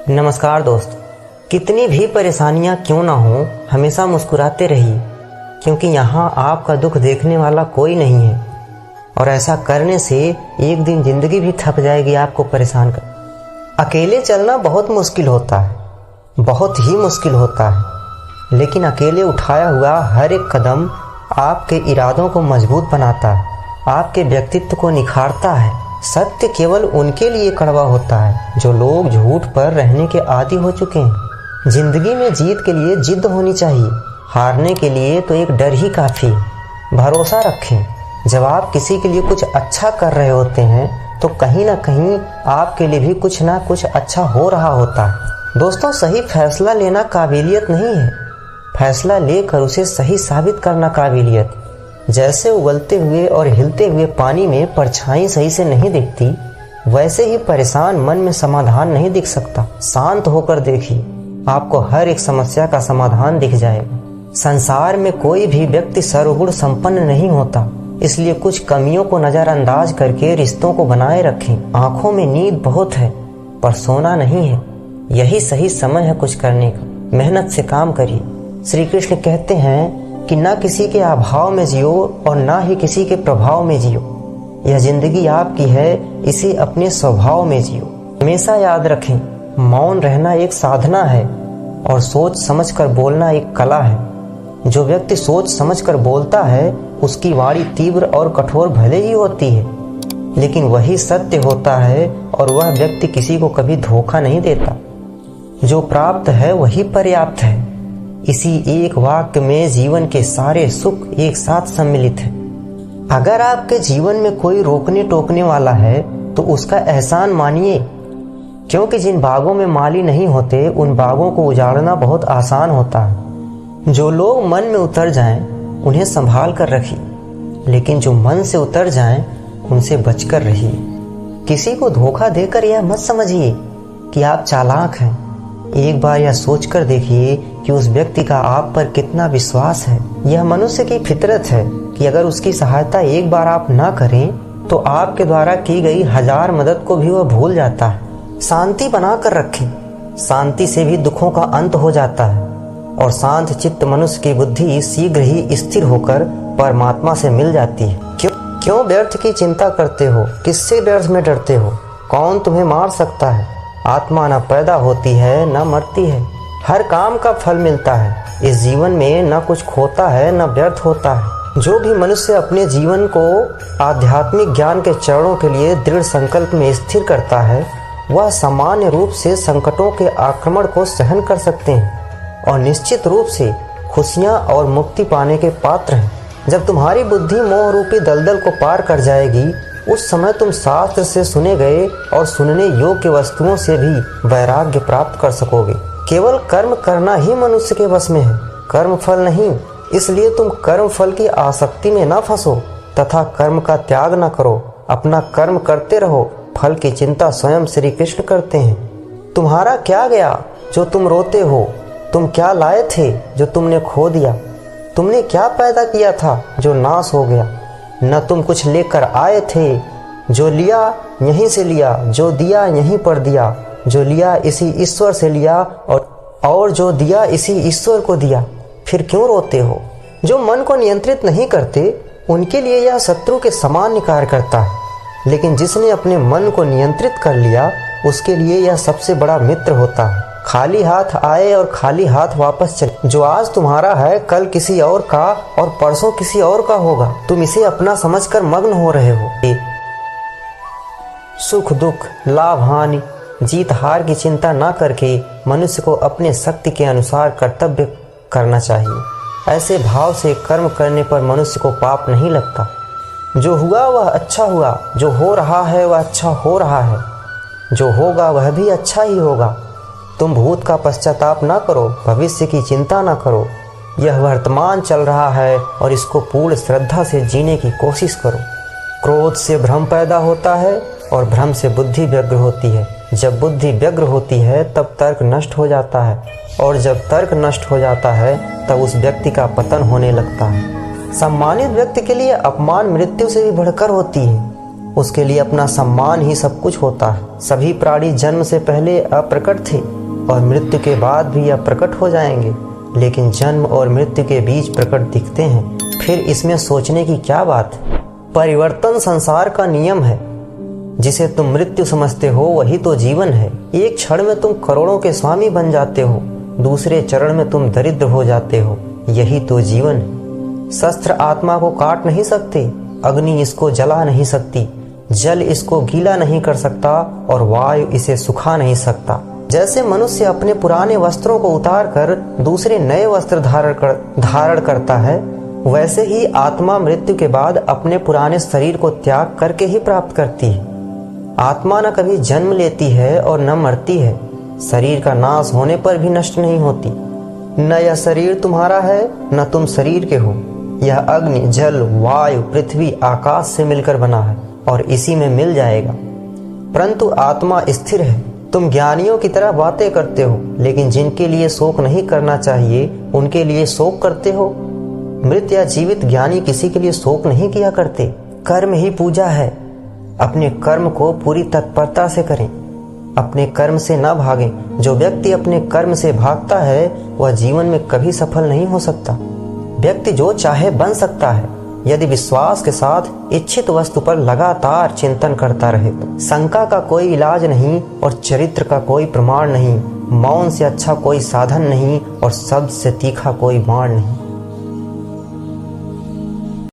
नमस्कार दोस्त। कितनी भी परेशानियां क्यों ना हो, हमेशा मुस्कुराते रहिए, क्योंकि यहाँ आपका दुख देखने वाला कोई नहीं है। और ऐसा करने से एक दिन जिंदगी भी थक जाएगी आपको परेशान कर। अकेले चलना बहुत मुश्किल होता है, बहुत ही मुश्किल होता है, लेकिन अकेले उठाया हुआ हर एक कदम आपके इरादों को मजबूत बनाता है, आपके व्यक्तित्व को निखारता है। सत्य केवल उनके लिए कड़वा होता है जो लोग झूठ पर रहने के आदी हो चुके हैं। जिंदगी में जीत के लिए जिद्द होनी चाहिए, हारने के लिए तो एक डर ही काफ़ी है। भरोसा रखें, जब आप किसी के लिए कुछ अच्छा कर रहे होते हैं तो कहीं ना कहीं आपके लिए भी कुछ ना कुछ अच्छा हो रहा होता है। दोस्तों, सही फैसला लेना काबिलियत नहीं है, फैसला लेकर उसे सही साबित करना काबिलियत। जैसे उबलते हुए और हिलते हुए पानी में परछाई सही से नहीं दिखती, वैसे ही परेशान मन में समाधान नहीं दिख सकता। शांत होकर देखिए, आपको हर एक समस्या का समाधान दिख जाएगा। संसार में कोई भी व्यक्ति सर्वगुण संपन्न नहीं होता, इसलिए कुछ कमियों को नजरअंदाज करके रिश्तों को बनाए रखें। आंखों में नींद बहुत है पर सोना नहीं है, यही सही समय है कुछ करने का। मेहनत से काम करिए। श्री कृष्ण कहते हैं कि ना किसी के अभाव में जियो और ना ही किसी के प्रभाव में जियो। यह जिंदगी आपकी है, इसे अपने स्वभाव में जियो। हमेशा याद रखें, मौन रहना एक साधना है और सोच समझकर बोलना एक कला है। जो व्यक्ति सोच समझकर बोलता है उसकी वाणी तीव्र और कठोर भले ही होती है, लेकिन वही सत्य होता है और वह व्यक्ति किसी को कभी धोखा नहीं देता। जो प्राप्त है वही पर्याप्त है। इसी एक वाक्य में जीवन के सारे सुख एक साथ सम्मिलित है। अगर आपके जीवन में कोई रोकने टोकने वाला है तो उसका एहसान मानिए, क्योंकि जिन बागों में माली नहीं होते उन बागों को उजाड़ना बहुत आसान होता है। जो लोग मन में उतर जाएं उन्हें संभाल कर रखिए, लेकिन जो मन से उतर जाएं उनसे बचकर रहिए। किसी को धोखा देकर यह मत समझिए कि आप चालाक हैं। एक बार यह सोचकर देखिए कि उस व्यक्ति का आप पर कितना विश्वास है। यह मनुष्य की फितरत है कि अगर उसकी सहायता एक बार आप ना करें तो आपके द्वारा की गई 1000 मदद को भी वह भूल जाता है। शांति बनाकर रखें, शांति से भी दुखों का अंत हो जाता है और शांत चित्त मनुष्य की बुद्धि शीघ्र ही स्थिर होकर परमात्मा से मिल जाती है। क्यों व्यर्थ की चिंता करते हो? किससे व्यर्थ में डरते हो? कौन तुम्हें मार सकता है? आत्मा न पैदा होती है न मरती है, हर काम का फल मिलता है। इस जीवन में न कुछ खोता है न व्यर्थ होता है। जो भी मनुष्य अपने जीवन को आध्यात्मिक ज्ञान के चरणों के लिए दृढ़ संकल्प में स्थिर करता है, वह सामान्य रूप से संकटों के आक्रमण को सहन कर सकते हैं और निश्चित रूप से खुशियां और मुक्ति पाने के पात्र हैं। जब तुम्हारी बुद्धि मोह रूपी दलदल को पार कर जाएगी, उस समय तुम शास्त्र से सुने गए और सुनने योग्य वस्तुओं से भी वैराग्य प्राप्त कर सकोगे। केवल कर्म करना ही मनुष्य के वश में है, कर्म फल नहीं। इसलिए तुम कर्म फल की आसक्ति में न फंसो तथा कर्म का त्याग न करो। अपना कर्म करते रहो, फल की चिंता स्वयं श्री कृष्ण करते हैं। तुम्हारा क्या गया जो तुम रोते हो? तुम क्या लाए थे जो तुमने खो दिया? तुमने क्या पैदा किया था जो नाश हो गया? न तुम कुछ लेकर आए थे, जो लिया यहीं से लिया, जो दिया यहीं पर दिया, जो लिया इसी ईश्वर से लिया और जो दिया इसी ईश्वर को दिया। फिर क्यों रोते हो? जो मन को नियंत्रित नहीं करते उनके लिए यह शत्रु के समान कार्य करता है, लेकिन जिसने अपने मन को नियंत्रित कर लिया उसके लिए यह सबसे बड़ा मित्र होता है। खाली हाथ आए और खाली हाथ वापस चले। जो आज तुम्हारा है कल किसी और का और परसों किसी और का होगा। तुम इसे अपना समझकर मग्न हो रहे हो। सुख दुख, लाभ हानि, जीत हार की चिंता ना करके मनुष्य को अपने शक्ति के अनुसार कर्तव्य करना चाहिए। ऐसे भाव से कर्म करने पर मनुष्य को पाप नहीं लगता। जो हुआ वह अच्छा हुआ, जो हो रहा है वह अच्छा हो रहा है, जो होगा वह भी अच्छा ही होगा। तुम भूत का पश्चाताप ना करो, भविष्य की चिंता ना करो। यह वर्तमान चल रहा है और इसको पूर्ण श्रद्धा से जीने की कोशिश करो। क्रोध से भ्रम पैदा होता है और भ्रम से बुद्धि व्यग्र होती है। जब बुद्धि व्यग्र होती है तब तर्क नष्ट हो जाता है और जब तर्क नष्ट हो जाता है तब उस व्यक्ति का पतन होने लगता है। सम्मानित व्यक्ति के लिए अपमान मृत्यु से भी बढ़कर होती है। उसके लिए अपना सम्मान ही सब कुछ होता है। सभी प्राणी जन्म से पहले अप्रकट थे और मृत्यु के बाद भी अप्रकट हो जाएंगे, लेकिन जन्म और मृत्यु के बीच प्रकट दिखते हैं। फिर इसमें सोचने की क्या बात है? परिवर्तन संसार का नियम है। जिसे तुम मृत्यु समझते हो वही तो जीवन है। एक क्षण में तुम करोड़ों के स्वामी बन जाते हो, दूसरे चरण में तुम दरिद्र हो जाते हो। यही तो जीवन है। शस्त्र आत्मा को काट नहीं सकते, अग्नि इसको जला नहीं सकती, जल इसको गीला नहीं कर सकता और वायु इसे सुखा नहीं सकता। जैसे मनुष्य अपने पुराने वस्त्रों को उतार कर दूसरे नए वस्त्र धारण करता है, वैसे ही आत्मा मृत्यु के बाद अपने पुराने शरीर को त्याग करके ही प्राप्त करती है। आत्मा न कभी जन्म लेती है और न मरती है। शरीर का नाश होने पर भी नष्ट नहीं होती। न यह शरीर तुम्हारा है न तुम शरीर के हो। यह अग्नि, जल, वायु, पृथ्वी, आकाश से मिलकर बना है और इसी में मिल जाएगा। परंतु आत्मा स्थिर है। तुम ज्ञानियों की तरह बातें करते हो, लेकिन जिनके लिए शोक नहीं करना चाहिए उनके लिए शोक करते हो। मृत या जीवित ज्ञानी किसी के लिए शोक नहीं किया करते। कर्म ही पूजा है। अपने कर्म को पूरी तत्परता से करें, अपने कर्म से न भागें। जो व्यक्ति अपने कर्म से भागता है वह जीवन में कभी सफल नहीं हो सकता। व्यक्ति जो चाहे बन सकता है यदि विश्वास के साथ इच्छित वस्तु पर लगातार चिंतन करता रहे। शंका का कोई इलाज नहीं और चरित्र का कोई प्रमाण नहीं। मौन से अच्छा कोई साधन नहीं और शब्द से तीखा कोई बाण नहीं।